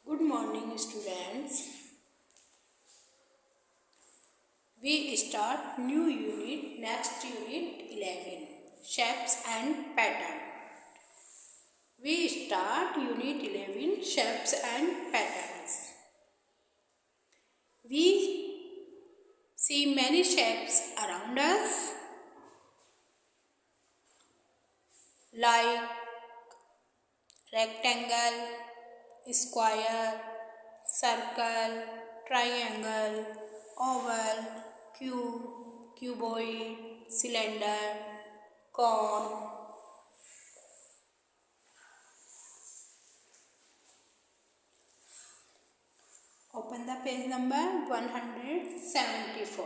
Good morning, students. We start new unit, next unit 11, shapes and pattern. We start unit 11, shapes and patterns. We see many shapes around us, like rectangle, square, circle, triangle, oval, cube, cuboid, cylinder, cone. Open the page number 174.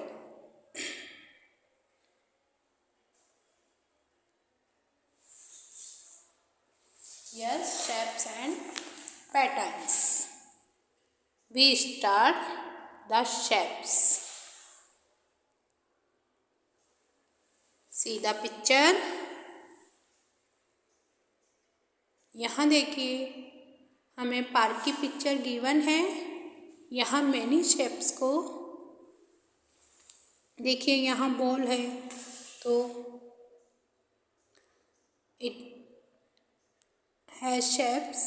Yes, shapes and patterns. We start the shapes. See the picture. यहाँ देखिए हमें park की picture given है. यहाँ many shapes को देखिए. यहाँ ball है तो इट हैज शेप्स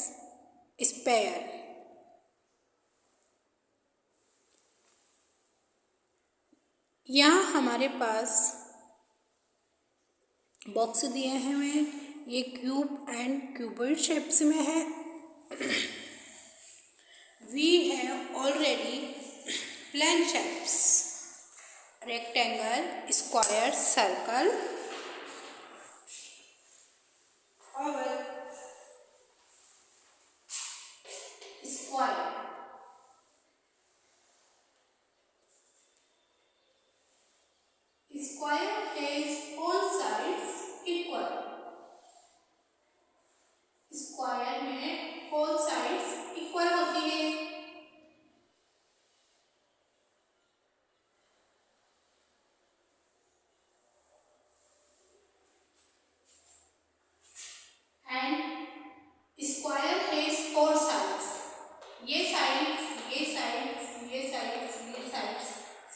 स्क्वायर. यहाँ हमारे पास बॉक्स दिए हैं हमें. ये क्यूब एंड क्यूबॉइड शेप्स में है. We have already plain shapes: rectangle, square, circle, oval, square. Square has all sides equal. Square में all sides इक्वल होती है. And square has four sides. ये साइड्स, ये साइड्स, ये साइड्स, ये sides,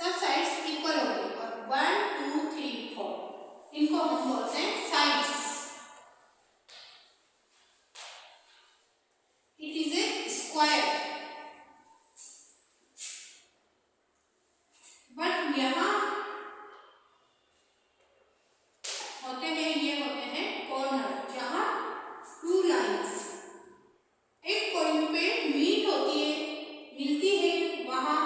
सब साइड्स इक्वल होंगी. और 1 2 3 4 इनको हम बोलते हैं sides. It is A square. But यहाँ होते हैं, ये होते हैं कॉर्नर, जहाँ टू लाइन्स एक पॉइंट पे मीट होती है, मिलती है, वहाँ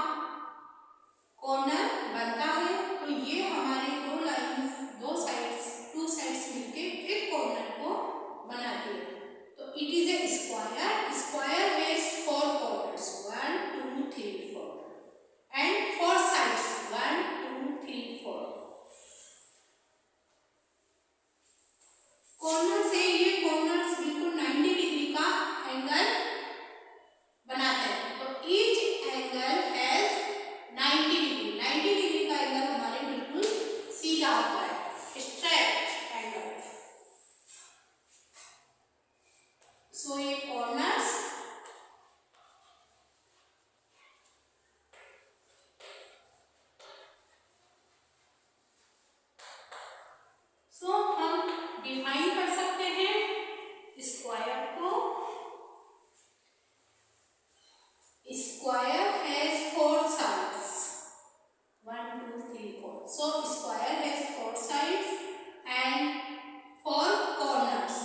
कॉर्नर बनता है. तो ये हमारे दो लाइन्स, दो साइड्स, टू साइड्स मिलके एक कॉर्नर को बनाती है. तो it is A square. Square has four corners 1 2 3 4 and four sides 1 2 3 4. Corner से ये कॉर्नर्स बिल्कुल 90 डिग्री का एंगल बनाते हैं. तो each angle has 90 degree. 90 degree का एंगल हमारे बिल्कुल सीधा होता है, स्ट्रेट एंगल. सो ये कॉर्नर्स हम डिफाइन कर सकते हैं स्क्वायर को. Square has four sides 1 2 3 4. So square has four sides and four corners.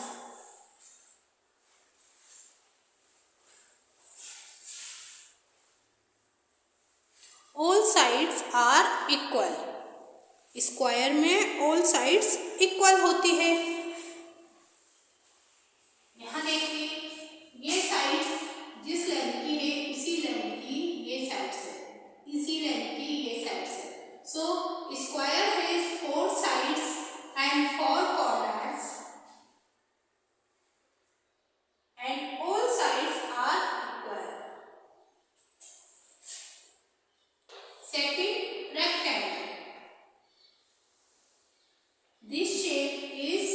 All sides are equal. Square में ऑल साइड्स इक्वल होती है. यहाँ देखिए, ये साइड्स जिस लेंथ की है उसी लेंथ की ये साइड्स है, इसी लेंथ की ये साइड्स है. So square has four sides and four corners and all sides are equal. Second, rectangle. This shape is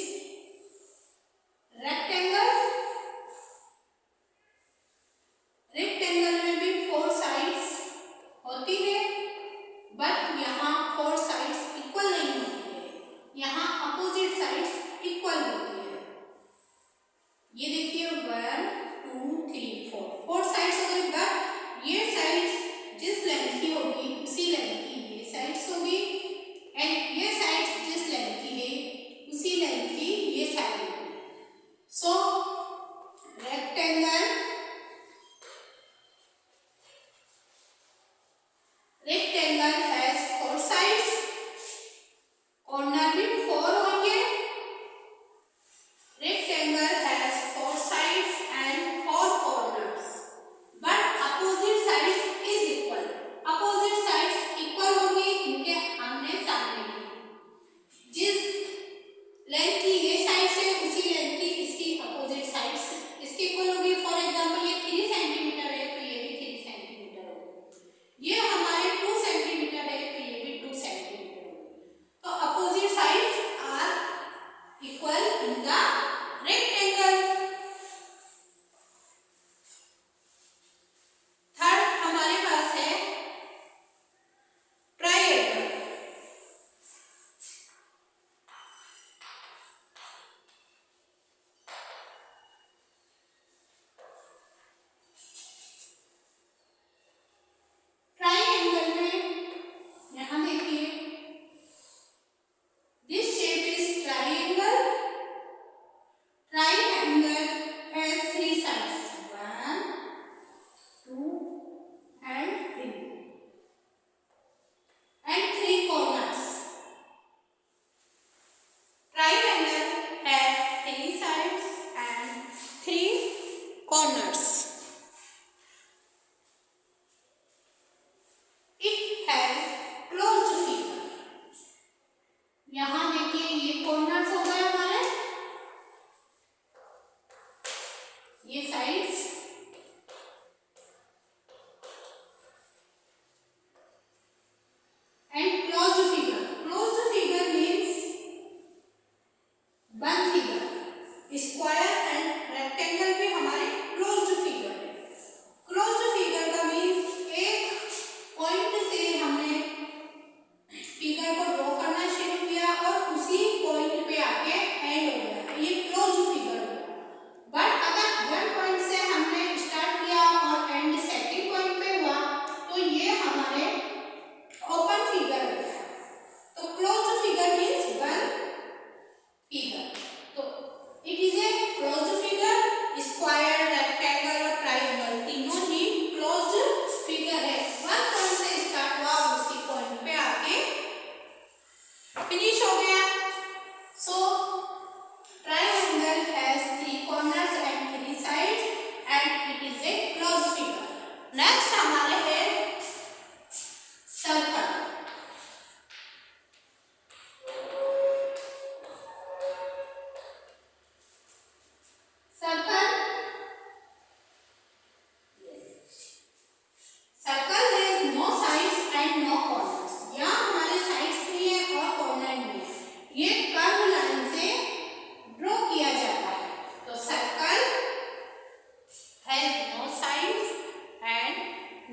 and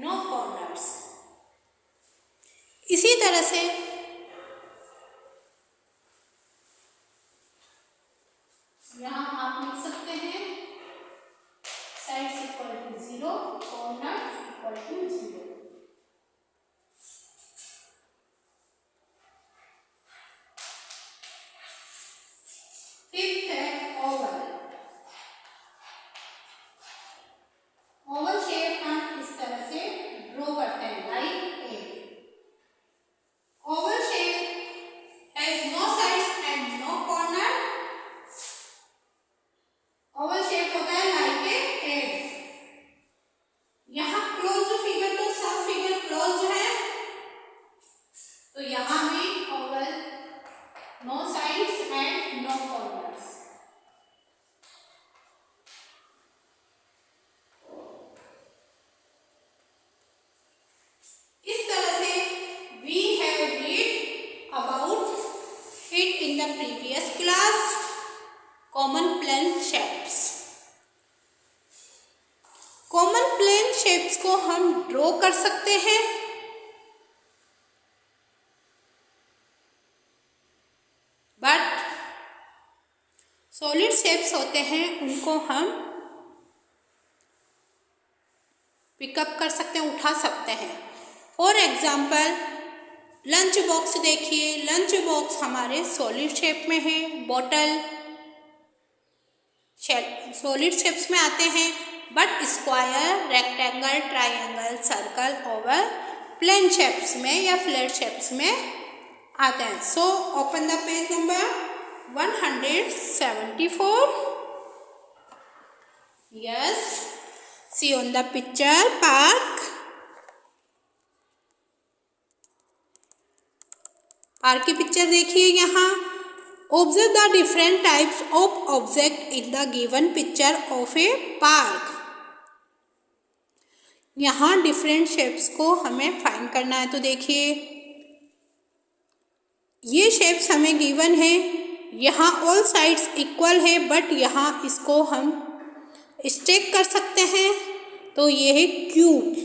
no corners। इसी तरह से यहाँ आप लिख सकते हैं sides equal to 0, corners equal to 0। Fifth है ओवल। ओवल शेप हम इस तरह से ड्रॉ करते हैं like a. Oval shape has no sides and no corner. Oval shape होता है लाइक ए एग। यहाँ क्लोज्ड फिगर तो सब फिगर क्लोज्ड है, तो यहाँ में oval no sides and no corners. इस तरह से we have read about it in the previous class, common plane shapes। Common plane shapes को हम ड्रॉ कर सकते हैं, बट सॉलिड शेप्स होते हैं उनको हम पिकअप कर सकते हैं, उठा सकते हैं। फॉर एग्जाम्पल लंच बॉक्स देखिए, लंच बॉक्स हमारे सॉलिड शेप में है। बॉटल सॉलिड शेप्स में आते हैं, but square, rectangle, triangle, circle, oval plane shapes में या फ्लैट शेप्स में आते हैं। So open the page number 174। Yes, see on the picture park. Park की पिक्चर देखिए यहाँ। Observe the different types of object in the given picture of a park. यहाँ different shapes को हमें फाइंड करना है। तो देखिए ये शेप्स हमें गिवन है। यहाँ ऑल साइड्स इक्वल है, बट यहाँ इसको हम स्टेक कर सकते हैं, तो ये है क्यूब।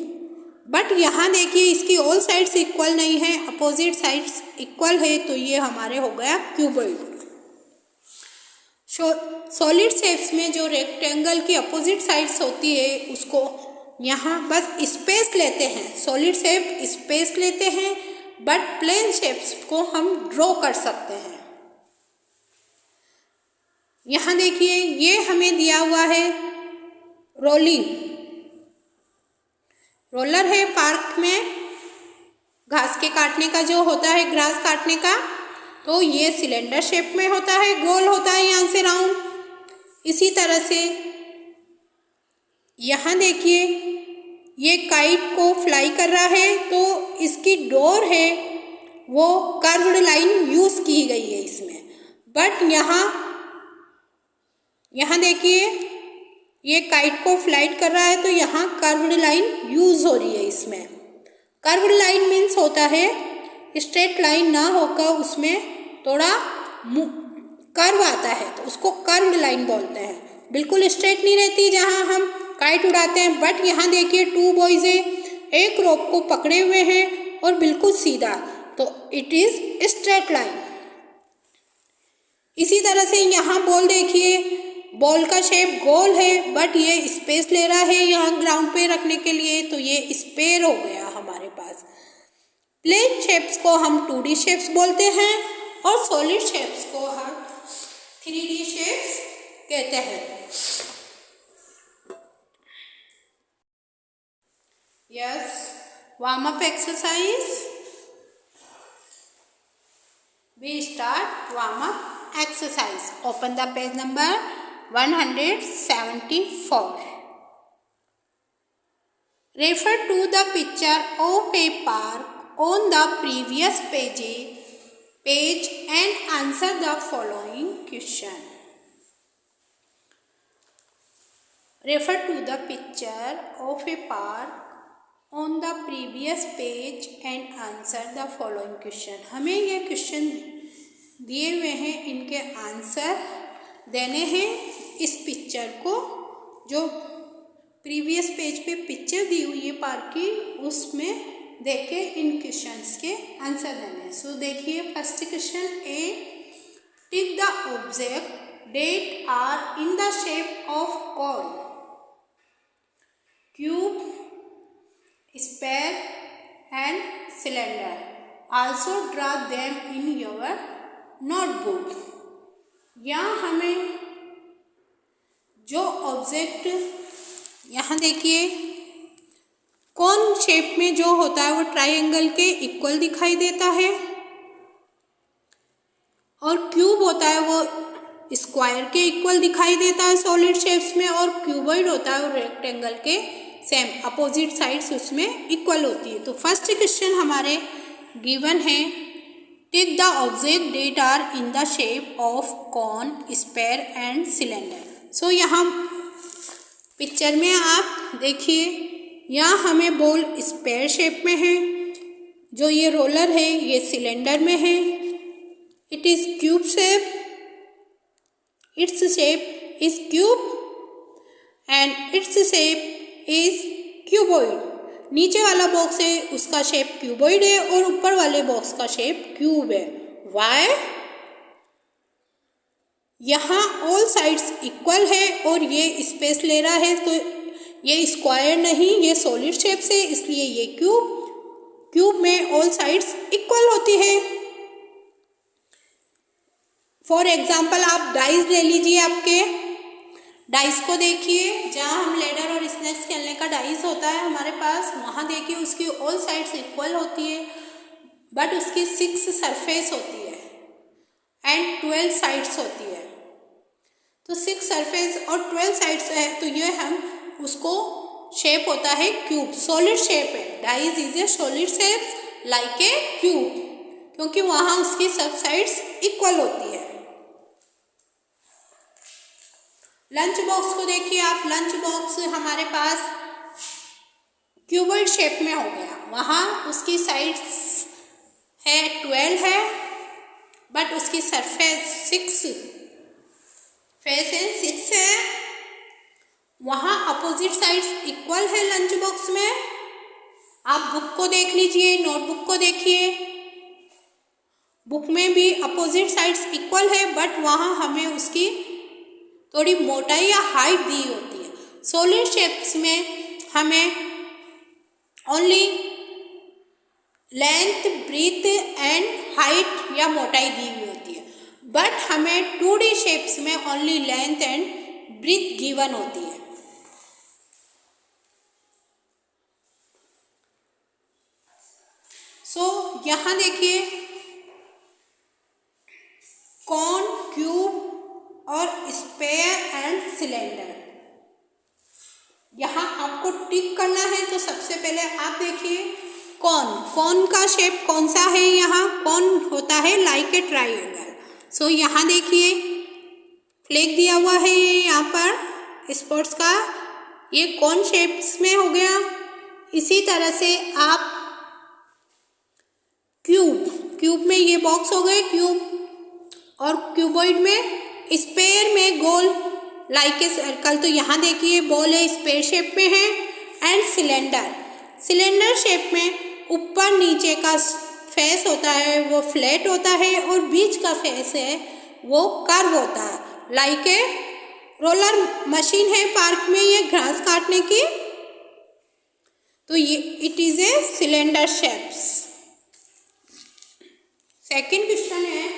बट यहाँ देखिए इसकी ऑल साइड्स इक्वल नहीं है, अपोजिट साइड्स इक्वल है, तो ये हमारे हो गया क्यूबॉइड। सॉलिड शेप्स में जो रेक्टेंगल की अपोजिट साइड्स होती है उसको यहाँ बस स्पेस लेते हैं, सॉलिड शेप स्पेस लेते हैं, बट प्लेन शेप्स को हम ड्रॉ कर सकते हैं। यहाँ देखिए ये हमें दिया हुआ है रोलिंग रोलर है। पार्क में घास के काटने का जो होता है, ग्रास काटने का, तो ये सिलेंडर शेप में होता है, गोल होता है यहाँ से राउंड। इसी तरह से यहाँ देखिए ये काइट को फ्लाई कर रहा है, तो इसकी डोर है वो कर्व्ड लाइन यूज़ की गई है इसमें। बट यहाँ देखिए ये काइट को फ्लाइट कर रहा है, तो यहाँ कर्व्ड लाइन यूज़ हो रही है इसमें। कर्व्ड लाइन मीन्स होता है स्ट्रेट लाइन ना होकर उसमें थोड़ा कर्व आता है, तो उसको कर्व्ड लाइन बोलते हैं। बिल्कुल स्ट्रेट नहीं रहती जहाँ हम काइट उड़ाते हैं। बट यहाँ देखिए 2 बॉयज़ है, एक रोप को पकड़े हुए हैं और बिल्कुल सीधा, तो इट इज़ स्ट्रेट लाइन। इसी तरह से यहाँ बॉल देखिए, बॉल का शेप गोल है, बट ये स्पेस ले रहा है यहाँ ग्राउंड पे रखने के लिए, तो ये स्पेयर हो गया हमारे पास। प्लेन शेप्स को हम 2D शेप्स बोलते हैं और सॉलिड शेप्स को हम 3D शेप्स कहते हैं। Yes, warm up exercise. We start warm up exercise. Open the page number 174. Refer to the picture of a park on the previous page and answer the following question. Refer to the picture of a park on the previous page and answer the following question. हमें ये question दिए हुए हैं, इनके answer देने हैं इस picture को जो प्रीवियस पेज पे पिक्चर दी हुई है पार्क की, उसमें देख के इन क्वेश्चंस के आंसर देने। सो देखिए first question A, tick the object that are in the shape of cone, cube, square and cylinder, also draw them in your notebook. यहाँ हमें जो ऑब्जेक्ट यहाँ देखिए कौन शेप में जो होता है वो ट्रायंगल के इक्वल दिखाई देता है, और क्यूब होता है वो स्क्वायर के इक्वल दिखाई देता है सॉलिड शेप्स में, और क्यूबॉइड होता है वो रेक्टेंगल के सेम अपोजिट साइड्स उसमें इक्वल होती है। तो फर्स्ट क्वेश्चन हमारे गिवन है, tick the object that are in the shape of cone, square and cylinder. So यहाँ पिक्चर में आप देखिए, यहाँ हमें बॉल स्क्वायर शेप में है, जो ये रोलर है ये सिलेंडर में है, it is cube shape, its shape is cube and its shape is cuboid. नीचे वाला बॉक्स है उसका शेप क्यूबॉइड है और ऊपर वाले बॉक्स का शेप क्यूब है। वाई? यहाँ ऑल साइड्स इक्वल है और ये स्पेस ले रहा है, तो ये स्क्वायर नहीं, ये सॉलिड शेप से, इसलिए ये क्यूब में ऑल साइड्स इक्वल होती है। फॉर एग्जाम्पल आप डाइस ले लीजिए, आपके डाइस को देखिए, जहाँ हम लेडर और स्नेक्स खेलने का डाइस होता है हमारे पास, वहाँ देखिए उसकी ऑल साइड्स इक्वल होती है, बट उसकी 6 सरफेस होती है एंड 12 साइड्स होती है। तो 6 सरफेस और 12 साइड्स है, तो ये हम उसको शेप होता है क्यूब, सॉलिड शेप है। Dice is a solid shape like a cube, क्योंकि वहाँ उसकी सब साइड्स इक्वल होती है। लंच बॉक्स को देखिए आप, लंच बॉक्स हमारे पास क्यूबॉइड शेप में हो गया, वहाँ उसकी साइड्स है 12 है, बट उसकी सरफेस 6 है, वहाँ अपोजिट साइड्स इक्वल है लंच बॉक्स में। आप बुक को देख लीजिए, नोटबुक को देखिए, बुक में भी अपोजिट साइड्स इक्वल है, बट वहाँ हमें उसकी थोड़ी मोटाई या हाइट दी होती है। सॉलिड शेप्स में हमें only length, breadth and height या मोटाई दी हुई होती है, बट हमें 2D शेप्स में only length and breadth given होती है। सो यहाँ देखिए कॉर्न, क्यूब और स्क्वायर एंड सिलेंडर, यहाँ आपको टिक करना है। तो सबसे पहले आप देखिए कॉर्न का शेप कौन सा है, यहाँ कॉर्न होता है लाइक ए ट्रायंगल। सो यहाँ देखिए फ्लैग दिया हुआ है ये यहाँ पर स्पोर्ट्स का, ये कॉर्न शेप्स में हो गया। इसी तरह से आप क्यूब में ये बॉक्स हो गए क्यूब, और क्यूबॉइड में, स्क्वायर में गोल लाइक ए सर्कल। तो यहाँ देखिए बॉल है स्क्वायर शेप में है, एंड सिलेंडर शेप में ऊपर नीचे का फेस होता है वो फ्लैट होता है, और बीच का फेस है वो कर्व होता है लाइक ए रोलर मशीन है पार्क में ये घास काटने की, तो ये it is a cylinder shapes. Second question है,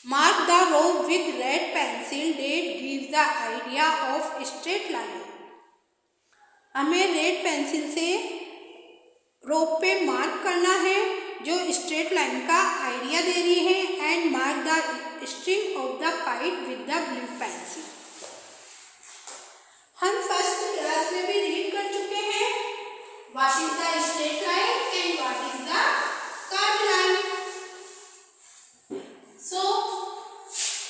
mark the row with red pencil that gives the idea of straight line. हमें रेड पेंसिल से रो पे मार्क करना है जो स्ट्रेट लाइन का आइडिया दे रही है, and mark the string of the kite with the blue pencil. हम फर्स्ट क्लास में भी रीड कर चुके हैं what is the straight line and what is the curve line. So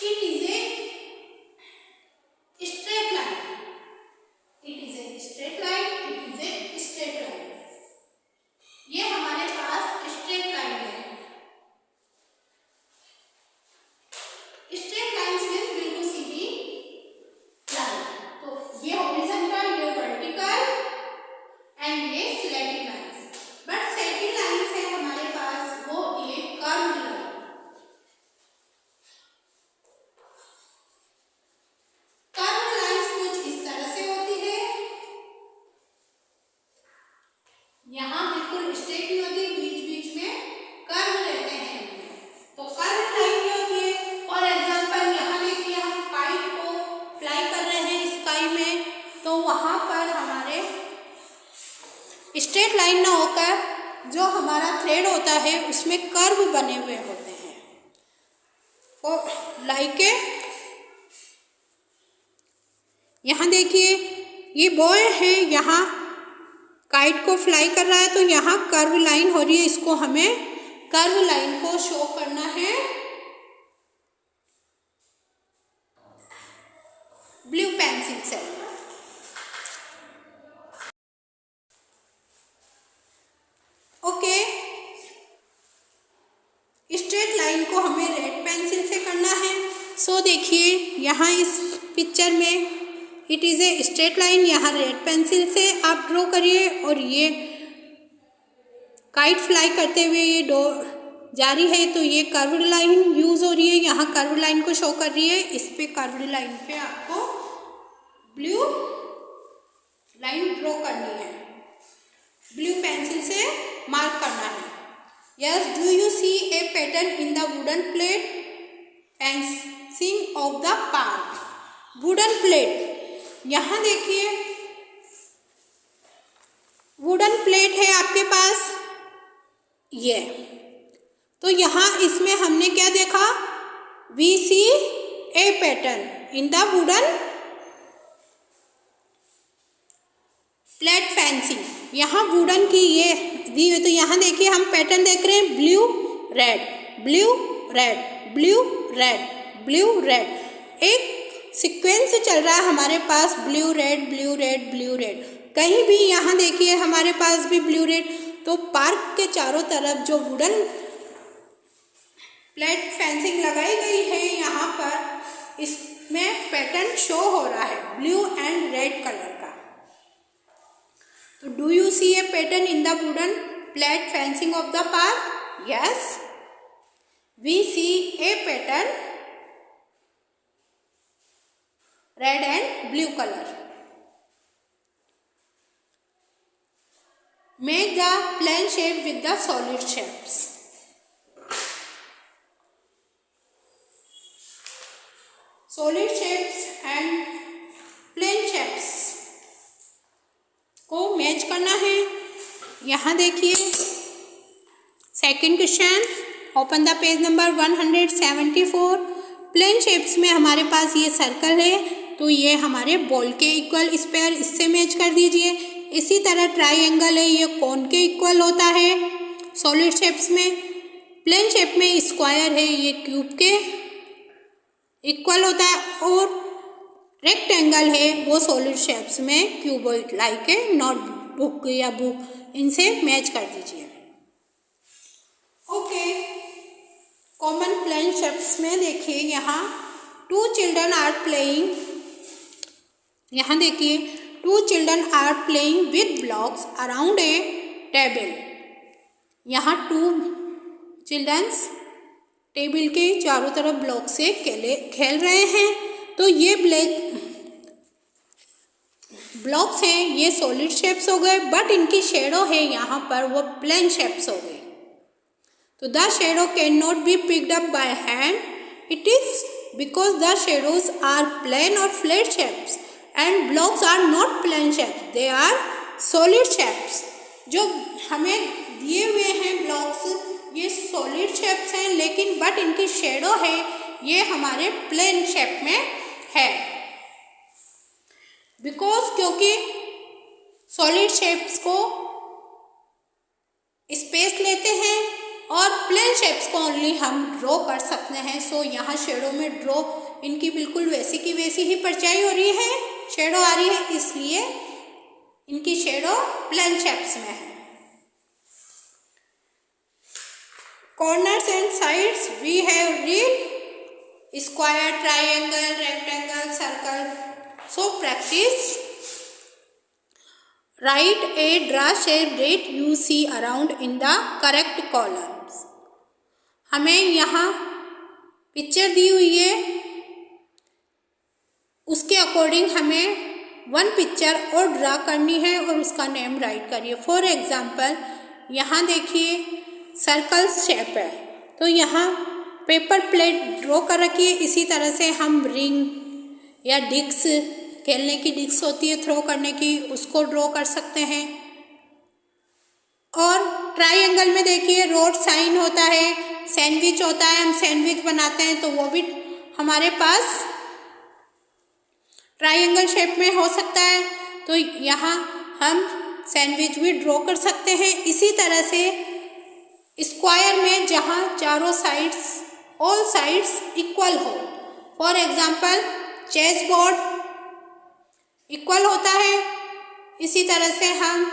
it is a straight line. It is a straight line. It is a straight line. ये हमारे पास straight line है। Straight line means बिल्कुल सीधी line. तो ये horizontal, ये यहाँ बिल्कुल straight नहीं होती, बीच बीच में कर्व रहते हैं। तो कर्व लाइन क्या होती है? फॉर एग्जाम्पल यहाँ देखिए, हम काइट को फ्लाई कर रहे हैं स्काई में, तो वहाँ पर हमारे स्ट्रेट लाइन ना होकर जो हमारा थ्रेड होता है उसमें कर्व बने हुए होते हैं। और लाइक यहाँ देखिए, ये बॉय है, यहाँ काइट को फ्लाई कर रहा है, तो यहाँ कर्व लाइन हो रही है, इसको हमें कर्व लाइन को शो करना है ब्लू पेंसिल से। ओके, स्ट्रेट लाइन को हमें रेड पेंसिल से करना है। सो देखिए यहाँ इस पिक्चर में it is a straight line, यहाँ रेड पेंसिल से आप ड्रॉ करिए, और ये काइट फ्लाई करते हुए ये जारी है, तो ये कर्व्ड लाइन यूज़ हो रही है, यहाँ कर्व्ड लाइन को शो कर रही है। इस पे कर्व्ड लाइन पे आपको ब्लू लाइन ड्रॉ करनी है, ब्लू पेंसिल से मार्क करना है। Yes, do you see a pattern in the wooden plate fencing of the park? Wooden plate, यहाँ देखिए वुडन प्लेट है आपके पास ये, तो यहाँ इसमें हमने क्या देखा? We see a pattern in the wooden plate fencing, यहाँ वुडन की ये दी हुई, तो यहाँ देखिए हम पैटर्न देख रहे हैं, blue red blue red blue red blue red, एक सीक्वेंस चल रहा है हमारे पास, blue red blue red blue red. कहीं भी यहाँ देखिए हमारे पास भी ब्लू रेड, तो पार्क के चारों तरफ जो वुडन प्लेट फेंसिंग लगाई गई है यहाँ पर, इसमें पैटर्न शो हो रहा है ब्लू एंड रेड कलर का। तो do you see a pattern in the wooden plate fencing of the park? Yes, we see a pattern red and blue color. Make the plane shape with the solid shapes. Solid shapes and plane shapes को match करना है। यहाँ देखिए second question, open the page number 174। Plane shapes में हमारे पास ये circle है, तो ये हमारे बॉल के इक्वल स्क्वायर, इससे मैच कर दीजिए। इसी तरह ट्राइंगल है, ये कोन के इक्वल होता है सॉलिड शेप्स में। प्लेन शेप में स्क्वायर है, ये क्यूब के इक्वल होता है, और रेक्टेंगल है वो सॉलिड शेप्स में क्यूबॉइड लाइक है नोटबुक या बुक, इनसे मैच कर दीजिए। ओके, कॉमन प्लेन शेप्स में देखिए यहाँ टू चिल्ड्रन आर प्लेइंग, यहाँ देखिए two children are playing with blocks around a table. यहाँ टू चिल्ड्रंस टेबल के चारों तरफ ब्लॉक से खेल रहे हैं, तो ये ब्लॉक्स हैं, ये सॉलिड शेप्स हो गए, बट इनकी शेडो है यहाँ पर वो प्लेन शेप्स हो गई। तो the shadow can not be picked up by hand, it is because the shadows are plane और flat shapes and blocks are not plane shapes, they are solid shapes. जो हमें दिए हुए हैं ब्लॉक्स ये सॉलिड शेप्स हैं, लेकिन but इनकी शेडो है ये हमारे प्लेन शेप में है, बिकॉज क्योंकि सॉलिड शेप्स को स्पेस लेते हैं और प्लेन शेप्स को ओनली हम ड्रॉ कर सकते हैं। सो यहाँ शेडो में ड्रॉ इनकी बिल्कुल वैसी की वैसी ही परछाई हो रही है, शेडो आ रही है, इसलिए इनकी शेडो प्लेन शेप्स में है। Corners and sides we have read square, triangle, rectangle, circle. So practice, write a draw shape that you see around in the correct columns। हमें यहाँ पिक्चर दी हुई है, उसके अकॉर्डिंग हमें वन पिक्चर और draw करनी है और उसका नेम राइट करिए। फॉर एग्जाम्पल यहाँ देखिए सर्कल शेप है, तो यहाँ पेपर प्लेट ड्रॉ कर रखी है। इसी तरह से हम रिंग या डिस्क, खेलने की डिस्क होती है थ्रो करने की, उसको ड्रॉ कर सकते हैं। और ट्राइंगल में देखिए रोड साइन होता है, सैंडविच होता है, हम सैंडविच बनाते हैं तो वो भी हमारे पास ट्राइंगल शेप में हो सकता है, तो यहाँ हम सैंडविच भी ड्रॉ कर सकते हैं। इसी तरह से स्क्वायर में जहाँ चारों साइड्स, ऑल साइड्स इक्वल हो, for example chess board equal होता है। इसी तरह से हम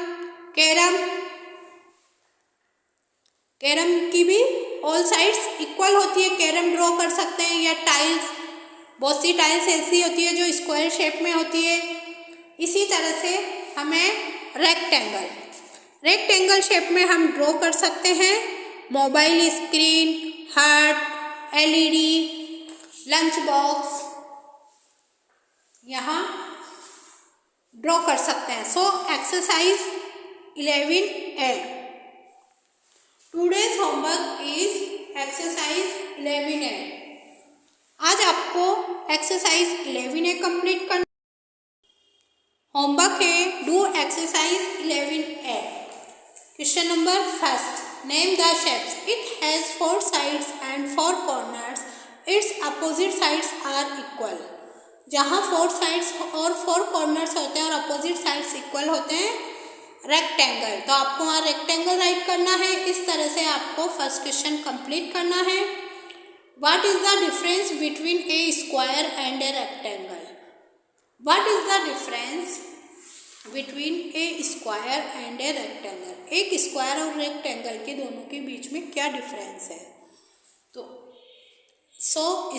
कैरम की भी ऑल साइड्स इक्वल होती है, कैरम ड्रॉ कर सकते हैं। या टाइल्स, बहुत सी टाइल्स ऐसी होती है जो स्क्वायर शेप में होती है। इसी तरह से हमें रेक्टेंगल शेप में हम ड्रॉ कर सकते हैं mobile screen, heart, LED, lunch box, यहाँ ड्रॉ कर सकते हैं। So exercise 11A, today's homework is exercise 11A। आज आपको एक्सरसाइज 11A कंप्लीट करना। होमवर्क है do exercise 11A। Question number first, name the shapes. It has 4 sides and 4 corners, its opposite sides are equal. जहाँ 4 sides और 4 corners होते हैं और opposite sides equal होते हैं, रेक्टेंगल। तो आपको वहाँ रेक्टेंगल राइट करना है। इस तरह से आपको फर्स्ट क्वेश्चन कंप्लीट करना है। What is the difference between a square and a rectangle? What is the difference between a square and a rectangle? एक स्क्वायर और रेक्टेंगल के दोनों के बीच में क्या डिफरेंस है? तो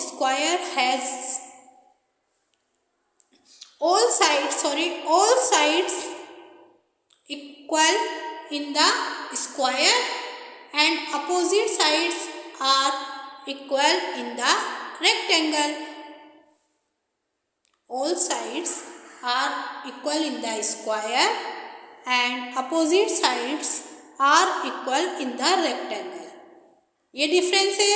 square has all sides equal in the square and opposite sides are equal in the rectangle. All sides are equal in the square and opposite sides are equal in the rectangle. ये difference है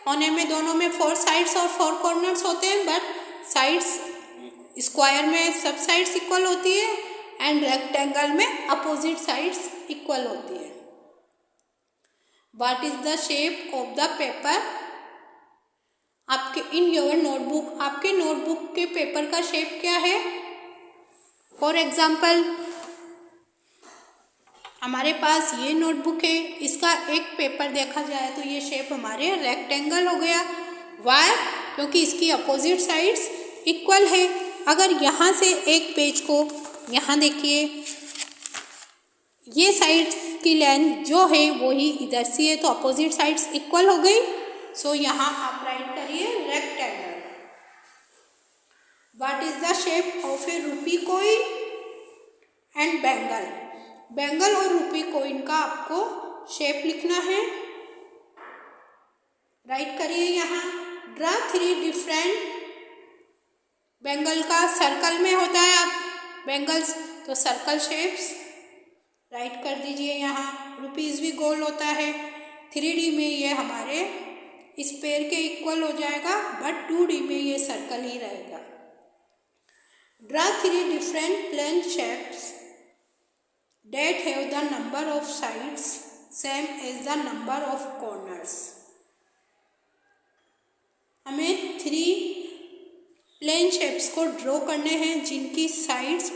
होने में। दोनों में 4 sides और 4 corners होते हैं, but sides square में सब साइड्स इक्वल होती है एंड रेक्टेंगल में अपोजिट साइड्स इक्वल होती है। What is the shape of the paper? आपके इन योर नोटबुक, आपके नोटबुक के पेपर का शेप क्या है? फॉर एग्जाम्पल हमारे पास ये नोटबुक है, इसका एक पेपर देखा जाए तो ये शेप हमारे रेक्टेंगल हो गया। वाई? क्योंकि इसकी अपोजिट साइड्स इक्वल है। अगर यहाँ से एक पेज को, यहाँ देखिए ये साइड्स की लेंथ जो है वो ही इधर से है, तो अपोजिट साइड्स इक्वल हो गई। सो यहाँ आप राइट करिए rectangle. What is the shape of A rupee coin and bangle? Bangle और रुपी कॉइन का आपको शेप लिखना है, राइट करिए यहाँ। ड्रा 3 डिफरेंट, बैंगल का सर्कल में होता है, आप बैंगल्स तो सर्कल शेप्स राइट कर दीजिए यहाँ। रुपीज़ भी गोल होता है। 3D में ये हमारे इस पेड़ के इक्वल हो जाएगा, बट 2D में ये सर्कल ही रहेगा। Draw 3 different plane shapes that have the number of sides same as the number of corners. हमें 3 प्लेन शेप्स को ड्रॉ करने हैं जिनकी साइड्स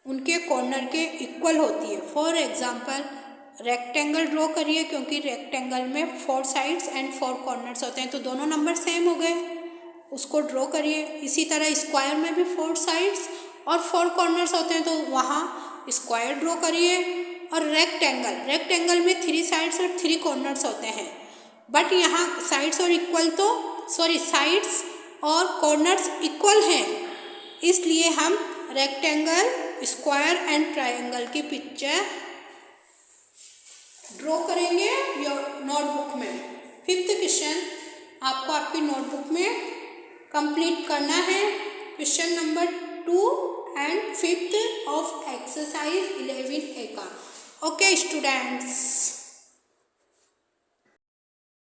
उनके कॉर्नर के इक्वल होती है। फॉर एग्जाम्पल रेक्टेंगल ड्रॉ करिए, क्योंकि रेक्टेंगल में 4 साइड्स एंड 4 कॉर्नर्स होते हैं, तो दोनों नंबर सेम हो गए, उसको ड्रॉ करिए। इसी तरह स्क्वायर में भी 4 साइड्स और 4 कॉर्नर्स होते हैं, तो वहाँ स्क्वायर ड्रॉ करिए। और रेक्टेंगल में 3 साइड्स और 3 कॉर्नर्स होते हैं, बट यहाँ साइड्स और कॉर्नर्स इक्वल हैं, इसलिए हम रेक्टेंगल, स्क्वायर एंड ट्रायंगल की पिक्चर ड्रॉ करेंगे नोटबुक में। 5th क्वेश्चन आपको आपकी नोटबुक में कंप्लीट करना है। Question number 2 and 5th of exercise 11 A का. Okay students.